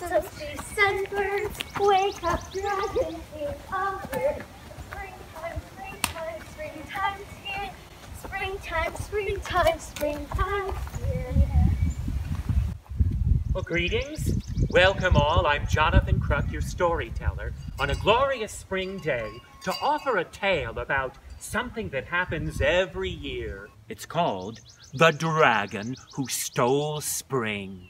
blossoms, be sunbirds, wake up, dragon in our springtime, springtime, springtime's here. Springtime, springtime, springtime's here. Well, greetings. Welcome all. I'm Jonathan Kruk, your storyteller, on a glorious spring day to offer a tale about something that happens every year. It's called The Dragon Who Stole Spring.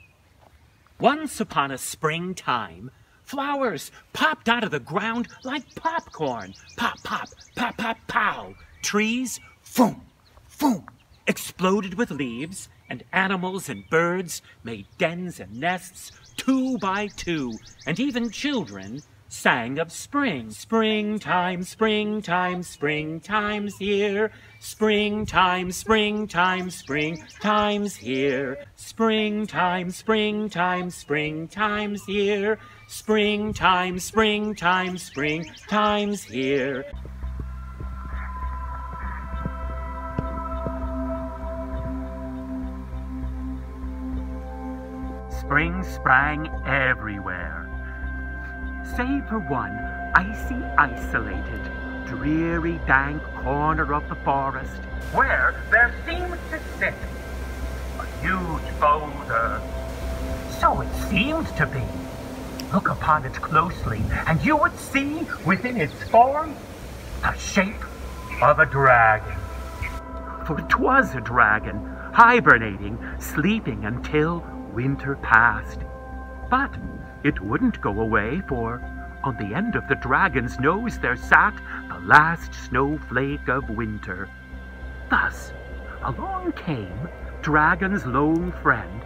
Once upon a springtime, flowers popped out of the ground like popcorn. Pop, pop, pop, pop, pow. Trees, boom, boom, exploded with leaves, and animals and birds made dens and nests 2 by 2, and even children sang of spring. Springtime, springtime, springtime's here. Springtime, springtime, springtime's here. Springtime, springtime, springtime's here. Springtime, springtime, springtime's here. Spring sprang everywhere, save for one icy, isolated, dreary, dank corner of the forest, where there seemed to sit a huge boulder. So it seemed to be. Look upon it closely, and you would see within its form the shape of a dragon. For it was a dragon, hibernating, sleeping until winter passed. But it wouldn't go away, for on the end of the dragon's nose there sat the last snowflake of winter. Thus, along came Dragon's lone friend,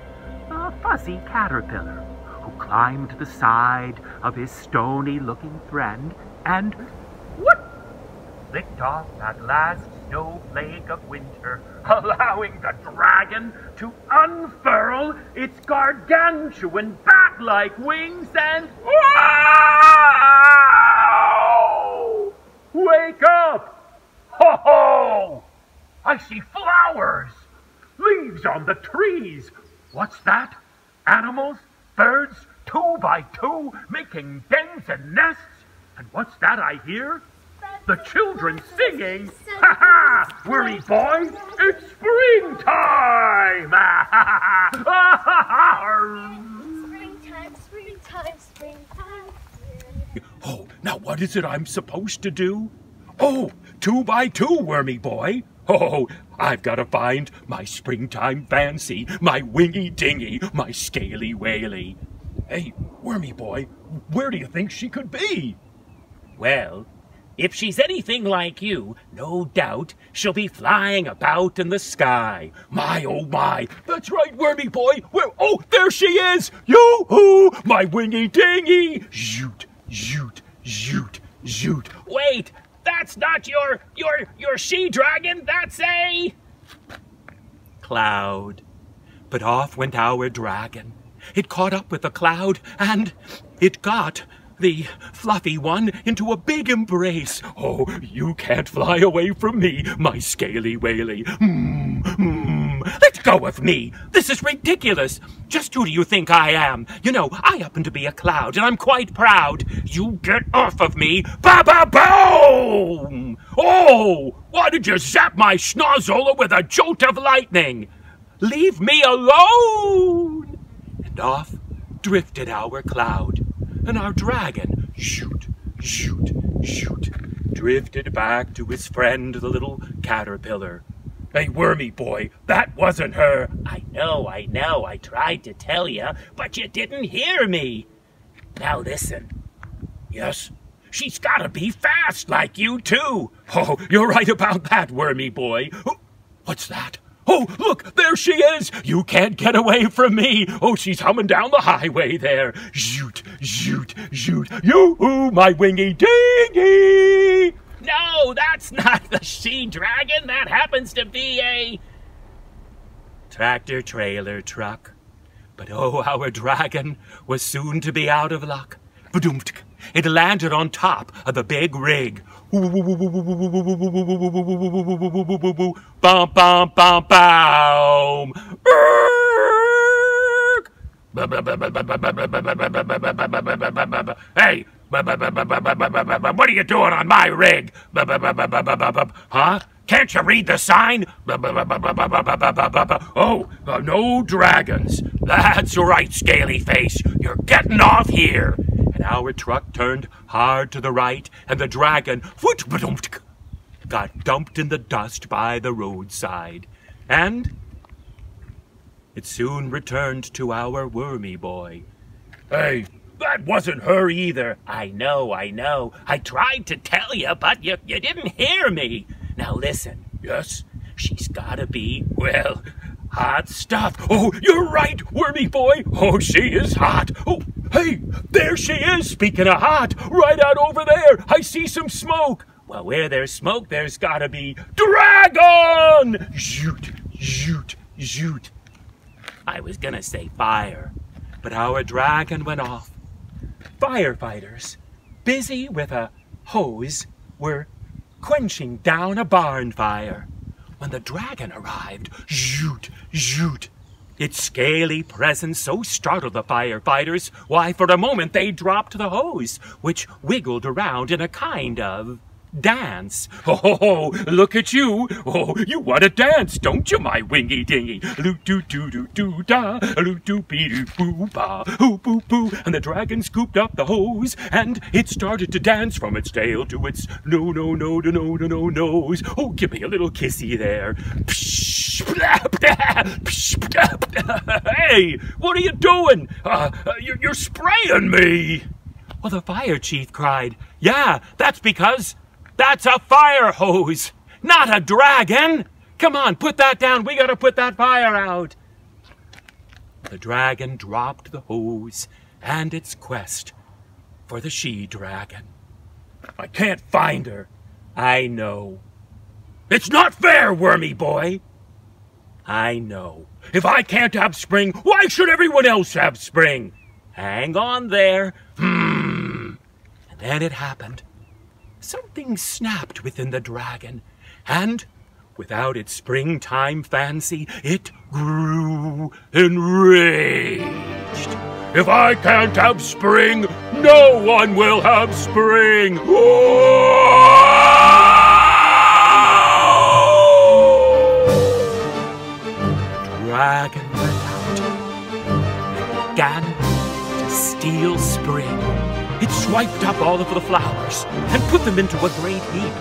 a fuzzy caterpillar, who climbed the side of his stony-looking friend and, whoop, licked off that last snowflake of winter, allowing the dragon to unfurl its gargantuan bat-like wings and wow! Wake up! Ho ho! I see flowers! Leaves on the trees! What's that? Animals? Birds? 2 by 2 making dens and nests? And what's that I hear? The children singing, ha ha, worry boy, it's springtime! Springtime, springtime, springtime. Oh, now what is it I'm supposed to do? Oh, 2 by 2, wormy boy. Oh, I've got to find my springtime fancy, my wingy dingy, my scaly whaley. Hey, wormy boy, where do you think she could be? Well, if she's anything like you, no doubt she'll be flying about in the sky. My, oh my, that's right, wormy boy. Where? Oh, there she is. Yoo-hoo, my wingy dingy. Zoot, zoot, zoot, zoot. Wait, that's not your she-dragon. That's a cloud. But off went our dragon. It caught up with the cloud, and it got the fluffy one into a big embrace. Oh, you can't fly away from me, my scaly whaley. Let go of me. This is ridiculous. Just who do you think I am? You know, I happen to be a cloud, and I'm quite proud. You get off of me. Ba-ba-boom! Oh, why did you zap my schnozola with a jolt of lightning? Leave me alone! And off drifted our cloud. And our dragon, shoot, shoot, shoot, drifted back to his friend, the little caterpillar. Hey, wormy boy, that wasn't her. I know, I tried to tell you, but you didn't hear me. Now listen. Yes, she's gotta be fast like you too. Oh, you're right about that, wormy boy. Oh, what's that? Oh, look, there she is! You can't get away from me! Oh, she's humming down the highway there. Zoot, zoot, zoot. Yoo-hoo, my wingy dingy! No, that's not the she-dragon. That happens to be a tractor-trailer truck. But oh, our dragon was soon to be out of luck. Ba-doom-tk. It landed on top of the big rig. Bum, bum, bum, boom. Hey, what are you doing on my rig? Huh? Can't you read the sign? Oh, no dragons. That's right, scaly face. You're getting off here. And our truck turned hard to the right, and the dragon got dumped in the dust by the roadside. And it soon returned to our wormy boy. Hey, that wasn't her either. I know. I tried to tell you, but you didn't hear me. Now listen. Yes? She's gotta be, well, hot stuff. Oh, you're right, wormy boy. Oh, she is hot. Oh, hey, there she is. Speaking of hot, right out over there. I see some smoke. Well, where there's smoke, there's gotta be dragon! Zoot, zoot, zoot. I was gonna say fire, but our dragon went off. Firefighters, busy with a hose, were quenching down a barn fire when the dragon arrived. Zoot, zoot. Its scaly presence so startled the firefighters, why, for a moment they dropped the hose, which wiggled around in a kind of dance. Oh, look at you. Oh, you want to dance, don't you, my wingy dingy? Loo-doo-doo-doo-doo-da, loo-doo-bee-doo-boo-ba, hoo-boo-boo. And the dragon scooped up the hose, and it started to dance from its tail to its no-no-no-no-no-no-nose. Oh, give me a little kissy there. Hey, what are you doing? You're spraying me. Well, the fire chief cried, yeah, that's because that's a fire hose, not a dragon. Come on, put that down. We gotta put that fire out. The dragon dropped the hose and its quest for the she-dragon. I can't find her. I know. It's not fair, wormy boy. I know. If I can't have spring, why should everyone else have spring? Hang on there. And then it happened. Something snapped within the dragon, and without its springtime fancy, it grew enraged. If I can't have spring, no one will have spring. The dragon went out and began to steal spring. It swiped up all of the flowers and put them into a great heap.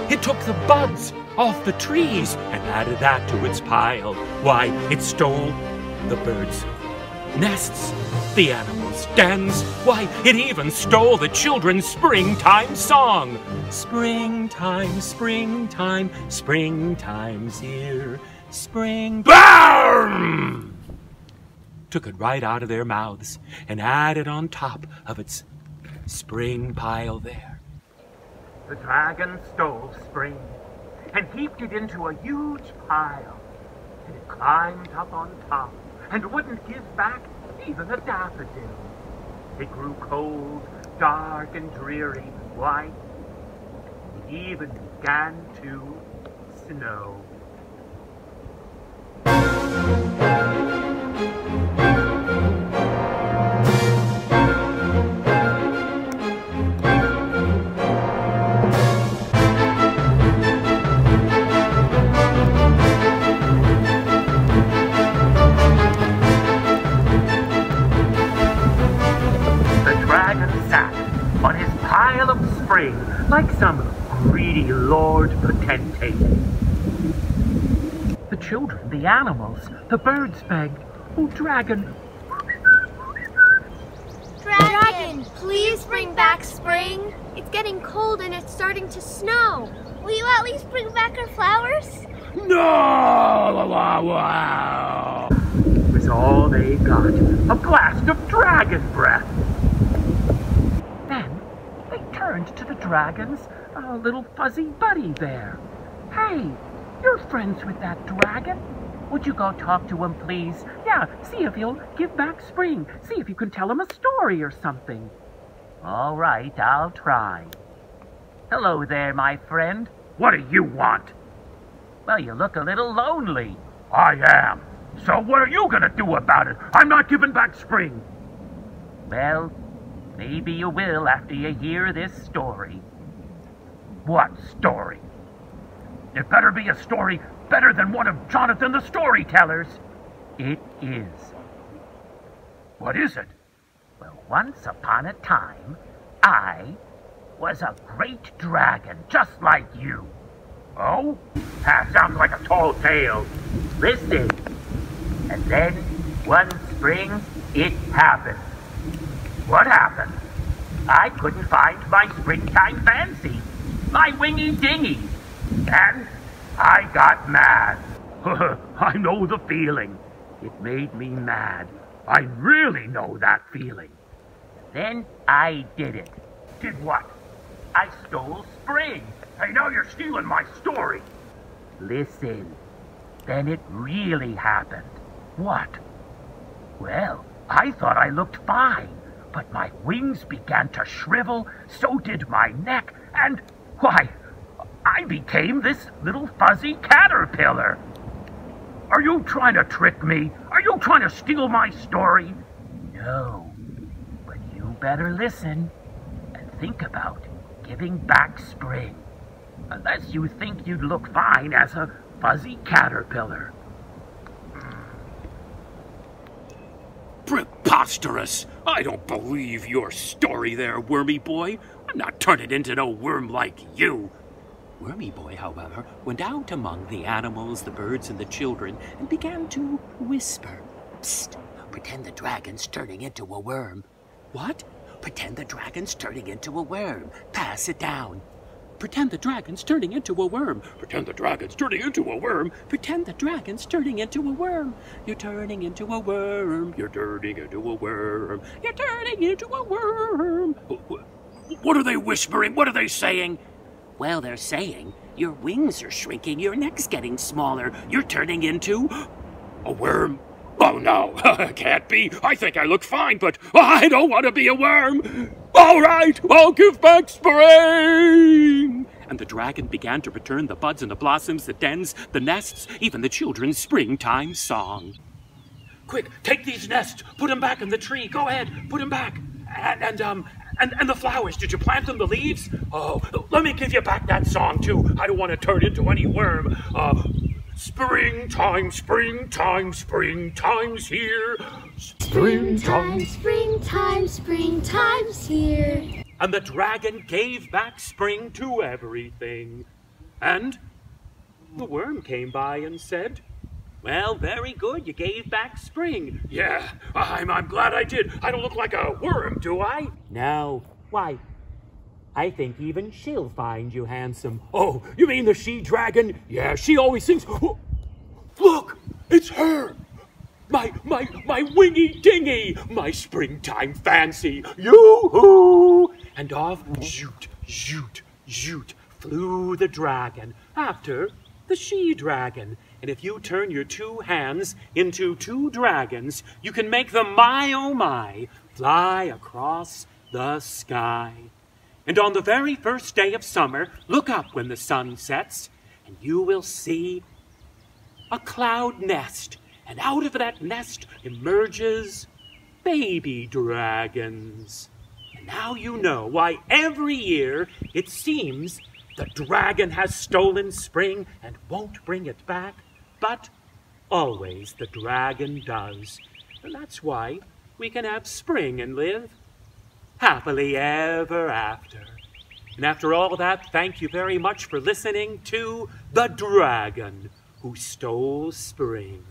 It took the buds off the trees and added that to its pile. Why, it stole the birds' nests, the animals' dens. Why, it even stole the children's springtime song. Springtime, springtime, springtime's here. Spring... BAM! Took it right out of their mouths and added on top of its spring pile there. The dragon stole spring and heaped it into a huge pile, and it climbed up on top and wouldn't give back even a daffodil. It grew cold, dark, and dreary. Why, it even began to snow. On his pile of spring, like some greedy lord potentate. The children, the animals, the birds begged, "Oh, dragon! Dragon, please bring back spring. It's getting cold and it's starting to snow. Will you at least bring back our flowers?" No! It was all they got, a blast of dragon breath. Then they turned to the dragon's little fuzzy buddy there. "Hey, you're friends with that dragon. Would you go talk to him, please? Yeah, see if he'll give back spring. See if you can tell him a story or something." "All right, I'll try. Hello there, my friend. What do you want?" "Well, you look a little lonely." "I am. So what are you gonna do about it? I'm not giving back spring. Well, maybe you will after you hear this story. What story? It better be a story better than one of Jonathan the Storyteller's. It is. What is it? Well, once upon a time, I was a great dragon just like you. Oh? That sounds like a tall tale. Listen. And then, one spring, it happened. What happened? I couldn't find my springtime fancy, my wingy dingy, and I got mad. I know the feeling. It made me mad. I really know that feeling. Then I did it. Did what? I stole spring. Hey, now you're stealing my story. Listen. Then it really happened. What? Well, I thought I looked fine, but my wings began to shrivel, so did my neck, and, why, I became this little fuzzy caterpillar. Are you trying to trick me? Are you trying to steal my story? No, but you better listen and think about giving back spring, unless you think you'd look fine as a fuzzy caterpillar. Preposterous! I don't believe your story there, Wormy Boy. I'm not turning into no worm like you. Wormy Boy, however, went out among the animals, the birds, and the children, and began to whisper. Psst! Pretend the dragon's turning into a worm. What? Pretend the dragon's turning into a worm. Pass it down. Pretend the dragon's turning into a worm. Pretend the dragon's turning into a worm. Pretend the dragon's turning into a worm. You're turning into a worm. You're turning into a worm. You're turning into a worm. What are they whispering? What are they saying? Well, they're saying your wings are shrinking, your neck's getting smaller, you're turning into a worm. Oh, no, can't be. I think I look fine, but I don't want to be a worm. All right, I'll give back spring. And the dragon began to return the buds and the blossoms, the dens, the nests, even the children's springtime song. Quick, take these nests, put them back in the tree. Go ahead, put them back. And the flowers, did you plant them, the leaves? Oh, let me give you back that song, too. I don't want to turn into any worm. Springtime, springtime, springtime's here. Springtime, springtime, springtime's here. And the dragon gave back spring to everything. And the worm came by and said, well, very good, you gave back spring. Yeah, I'm glad I did. I don't look like a worm, do I? No. Why, I think even she'll find you handsome. Oh, you mean the she-dragon? Yeah, she always sings. Oh, look, it's her. My wingy dingy, my springtime fancy. Yoo-hoo! And off, zoot, zoot, zoot, flew the dragon after the she-dragon. And if you turn your two hands into two dragons, you can make them, my oh my, fly across the sky. And on the very first day of summer, look up when the sun sets, and you will see a cloud nest. And out of that nest emerges baby dragons. And now you know why every year it seems the dragon has stolen spring and won't bring it back. But always the dragon does. And that's why we can have spring and live happily ever after. And after all that, thank you very much for listening to The Dragon Who Stole Spring.